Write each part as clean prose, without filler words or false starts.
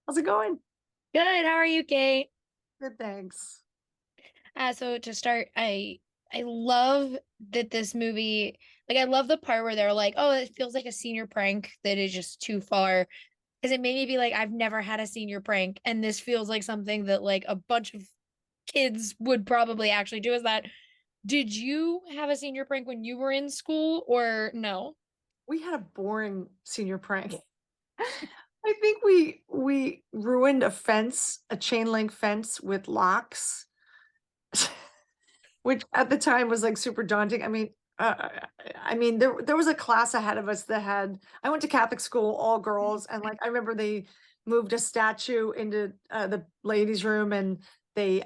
How's it going? Good. How are you, Kate? Good, thanks. So to start, I love that this movie, like I love the part where they're like, "Oh, it feels like a senior prank that is just too far." Because it made me be like, I've never had a senior prank, and this feels like something that like a bunch of kids would probably actually do. Is that, did you have a senior prank when you were in school or no? We had a boring senior prank. I think we ruined a fence, a chain link fence with locks, which at the time was like super daunting. I mean, there was a class ahead of us that had. I went to Catholic school, all girls, and like I remember they moved a statue into the ladies' room, and they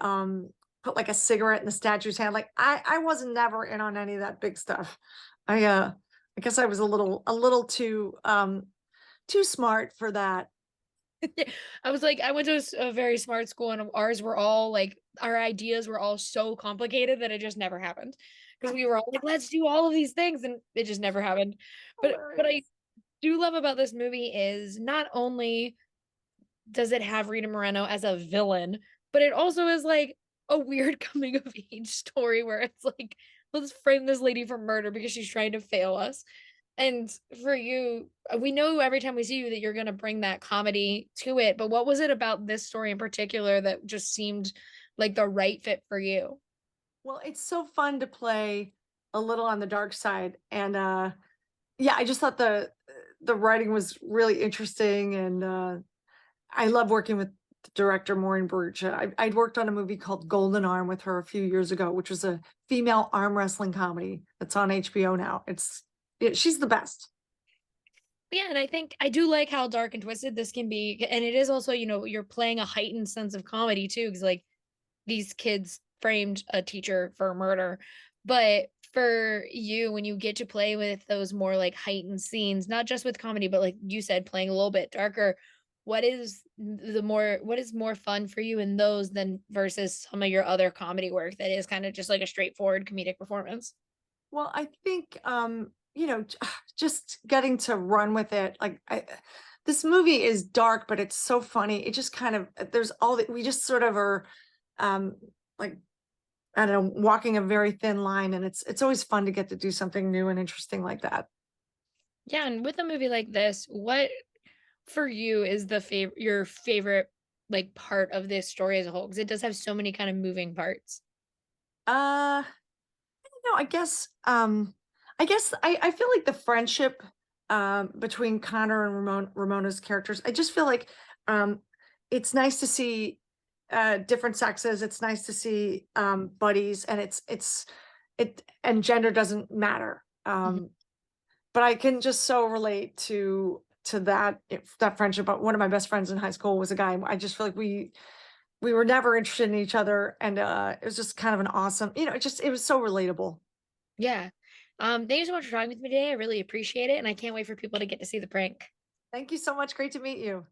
put like a cigarette in the statue's hand. Like I was never in on any of that big stuff. I guess I was a little too smart for that. I was like, I went to a very smart school, and ours were all like, our ideas were all so complicated that it just never happened. Because we were all like, let's do all of these things, and it just never happened. But what I Hilarious. do love about this movie is not only does it have Rita Moreno as a villain, but it also is like a weird coming of age story where it's like, let's frame this lady for murder because she's trying to fail us. And for you, we know every time we see you that you're going to bring that comedy to it. But what was it about this story in particular that just seemed like the right fit for you? Well, it's so fun to play a little on the dark side, and yeah, I just thought the writing was really interesting, and I love working with director Maureen Bruch. I'd worked on a movie called Golden Arm with her a few years ago, which was a female arm wrestling comedy that's on HBO now. She's the best. Yeah, and I think I do like how dark and twisted this can be. And it is also, you're playing a heightened sense of comedy too, because like these kids framed a teacher for murder. But for you, when you get to play with those more like heightened scenes, not just with comedy, but like you said, playing a little bit darker, what is more fun for you in those than versus some of your other comedy work that is kind of just like a straightforward comedic performance? Well, I think just getting to run with it. This movie is dark, but it's so funny. It just kind of there's all that we just sort of are um like I don't know, walking a very thin line, and it's always fun to get to do something new and interesting like that. Yeah, and with a movie like this, what for you is your favorite like part of this story as a whole? Because it does have so many kind of moving parts. I feel like the friendship between Connor and Ramona's characters. I just feel like um it's nice to see different sexes. It's nice to see buddies, and it and gender doesn't matter. Mhm. But I can just so relate to that friendship. But one of my best friends in high school was a guy. I just feel like we were never interested in each other, and it was just kind of an awesome, it was so relatable. Yeah. Thank you so much for talking with me today. I really appreciate it, and I can't wait for people to get to see the prank. Thank you so much. Great to meet you.